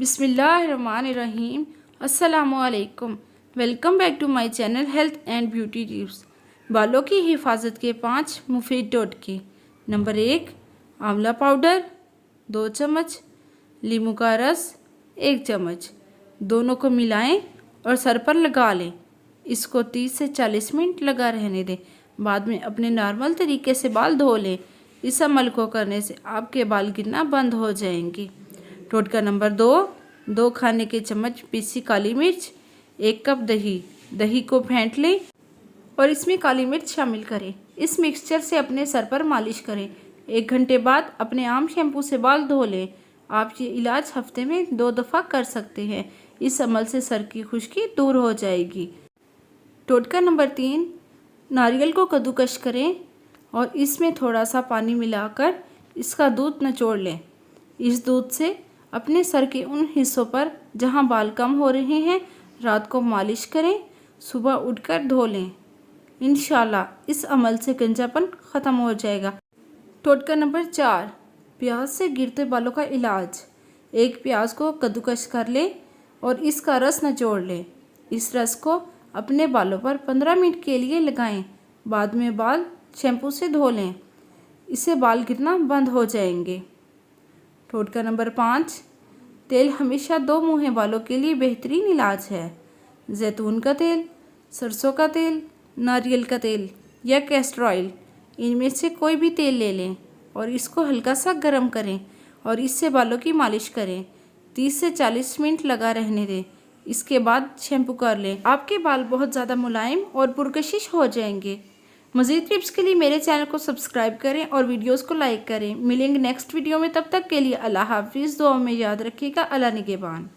बिस्मिल्लाहिर्रहमानिर्रहीम। अस्सलामुअलैकुम। Welcome back to my channel health and beauty tips. बालों की हिफाजत के 5 मुफीद टोटके। नंबर 1, आंवला पाउडर 2 चम्मच, नींबू का रस 1 चम्मच। दोनों को मिलाएं और सर पर लगा लें। इसको 30 से 40 मिनट लगा रहने दें। बाद में अपने नॉर्मल तरीके से बाल धो लें। इस अमल को करने से आपके बाल गिरना बंद हो जाएंगे। टोटका नंबर 2 खाने के चम्मच पीसी काली मिर्च, 1 कप दही को फेंट लें और इसमें काली मिर्च शामिल करें। इस मिक्सचर से अपने सर पर मालिश करें। 1 घंटे बाद अपने आम शैम्पू से बाल धो लें। आप ये इलाज हफ्ते में 2 दफ़ा कर सकते हैं। इस अमल से सर की खुश्की दूर हो जाएगी। टोटका नंबर 3, नारियल को कद्दूकस करें और इसमें थोड़ा सा पानी मिलाकर इसका दूध निचोड़ लें। इस दूध से अपने सर के उन हिस्सों पर जहां बाल कम हो रहे हैं रात को मालिश करें, सुबह उठकर धो लें। इंशाल्लाह इस अमल से गंजापन ख़त्म हो जाएगा। टोटका नंबर 4, प्याज से गिरते बालों का इलाज। 1 प्याज को कद्दूकस कर लें और इसका रस निचोड़ लें। इस रस को अपने बालों पर 15 मिनट के लिए लगाएं। बाद में बाल शैम्पू से धो लें। इससे बाल गिरना बंद हो जाएंगे। टोटका नंबर 5, तेल हमेशा 2 मुँहे बालों के लिए बेहतरीन इलाज है। जैतून का तेल, सरसों का तेल, नारियल का तेल या कैस्टर ऑयल, इनमें से कोई भी तेल ले लें और इसको हल्का सा गर्म करें और इससे बालों की मालिश करें। 30 से 40 मिनट लगा रहने दें। इसके बाद शैम्पू कर लें। आपके बाल बहुत ज़्यादा मुलायम और पुरकशिश हो जाएंगे। मज़ीद टिप्स के लिए मेरे चैनल को सब्सक्राइब करें और वीडियोस को लाइक करें। मिलेंगे नेक्स्ट वीडियो में, तब तक के लिए अल्लाह हाफिज़। दुआ में याद रखिएगा। अल्लाह निगहबान।